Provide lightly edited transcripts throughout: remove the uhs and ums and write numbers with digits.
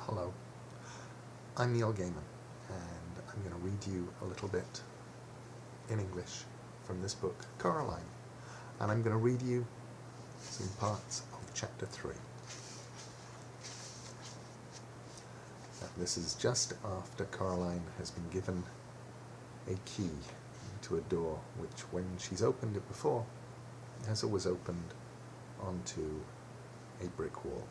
Hello, I'm Neil Gaiman, and I'm going to read you a little bit in English from this book, Coraline, and I'm going to read you some parts of chapter 3. This is just after Coraline has been given a key to a door, which when she's opened it before, has always opened onto a brick wall.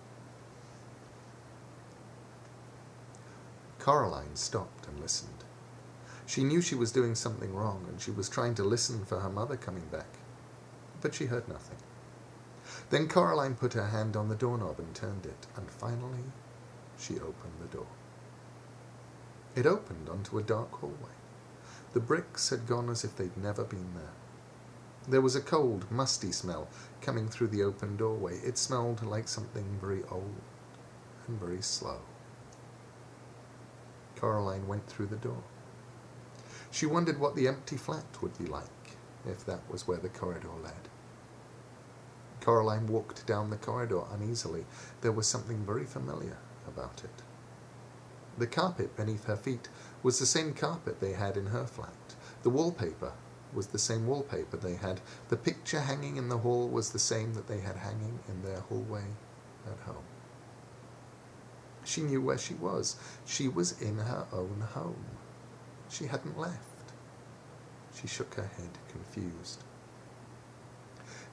Coraline stopped and listened. She knew she was doing something wrong, and she was trying to listen for her mother coming back, but she heard nothing. Then Coraline put her hand on the doorknob and turned it, and finally she opened the door. It opened onto a dark hallway. The bricks had gone as if they'd never been there. There was a cold, musty smell coming through the open doorway. It smelled like something very old and very slow. Coraline went through the door. She wondered what the empty flat would be like, if that was where the corridor led. Coraline walked down the corridor uneasily. There was something very familiar about it. The carpet beneath her feet was the same carpet they had in her flat. The wallpaper was the same wallpaper they had. The picture hanging in the hall was the same that they had hanging in their hallway at home. She knew where she was. She was in her own home. She hadn't left. She shook her head, confused.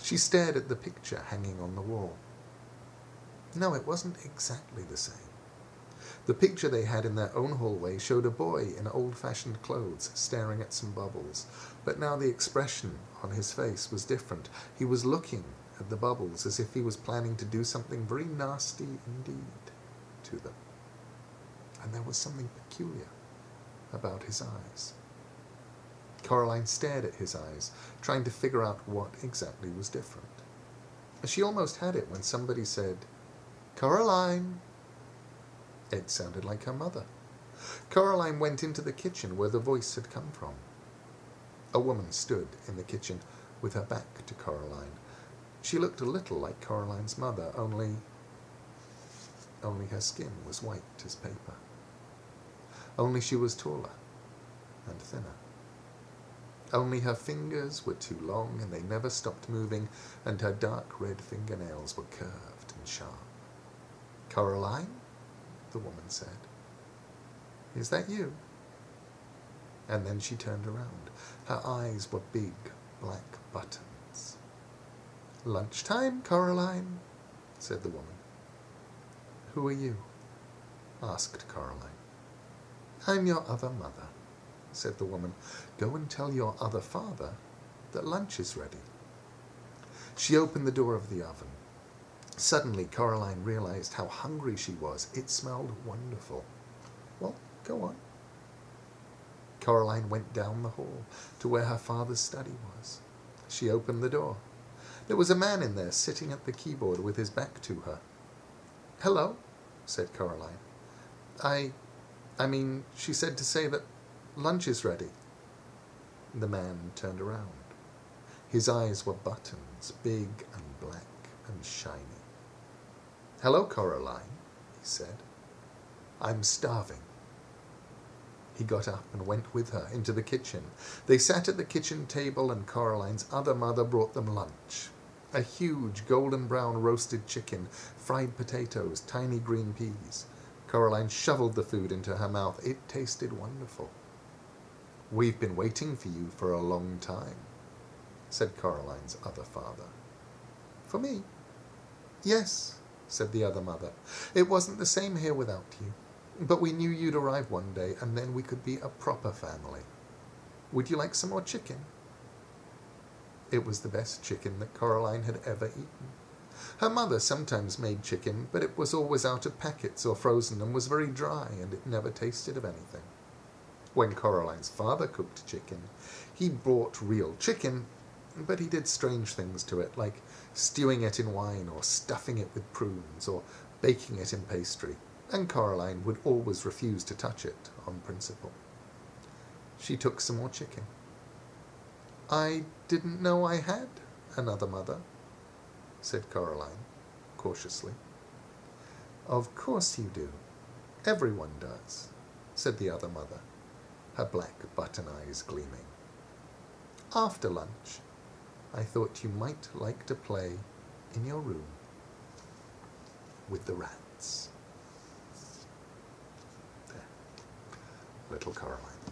She stared at the picture hanging on the wall. No, it wasn't exactly the same. The picture they had in their own hallway showed a boy in old-fashioned clothes staring at some bubbles, but now the expression on his face was different. He was looking at the bubbles as if he was planning to do something very nasty indeed to them. And there was something peculiar about his eyes. Coraline stared at his eyes, trying to figure out what exactly was different. She almost had it when somebody said, "Coraline!" It sounded like her mother. Coraline went into the kitchen where the voice had come from. A woman stood in the kitchen with her back to Coraline. She looked a little like Coraline's mother, only her skin was white as paper. Only she was taller and thinner. Only her fingers were too long and they never stopped moving, and her dark red fingernails were curved and sharp. "Coraline?" the woman said. "Is that you?" And then she turned around. Her eyes were big black buttons. "Lunchtime, Coraline," said the woman. "Who are you?" asked Coraline. "I'm your other mother," said the woman. "Go and tell your other father that lunch is ready." She opened the door of the oven. Suddenly, Coraline realized how hungry she was. It smelled wonderful. "Well, go on." Coraline went down the hall to where her father's study was. She opened the door. There was a man in there sitting at the keyboard with his back to her. "Hello," said Coraline. She said to say that lunch is ready." The man turned around. His eyes were buttons, big and black and shiny. "Hello, Coraline," he said. "I'm starving." He got up and went with her into the kitchen. They sat at the kitchen table, and Coraline's other mother brought them lunch. A huge golden brown roasted chicken, fried potatoes, tiny green peas. Coraline shoveled the food into her mouth. It tasted wonderful. "We've been waiting for you for a long time," said Coraline's other father. "For me?" "Yes," said the other mother. "It wasn't the same here without you. But we knew you'd arrive one day, and then we could be a proper family. Would you like some more chicken?" It was the best chicken that Coraline had ever eaten. Her mother sometimes made chicken, but it was always out of packets or frozen and was very dry, and it never tasted of anything. When Coraline's father cooked chicken, he brought real chicken, but he did strange things to it, like stewing it in wine or stuffing it with prunes or baking it in pastry, and Coraline would always refuse to touch it on principle. She took some more chicken. "I didn't know I had another mother," said Coraline, cautiously. "Of course you do," Everyone does, said the other mother, her black button eyes gleaming. After lunch, I thought you might like to play in your room with the rats. There. Little Coraline.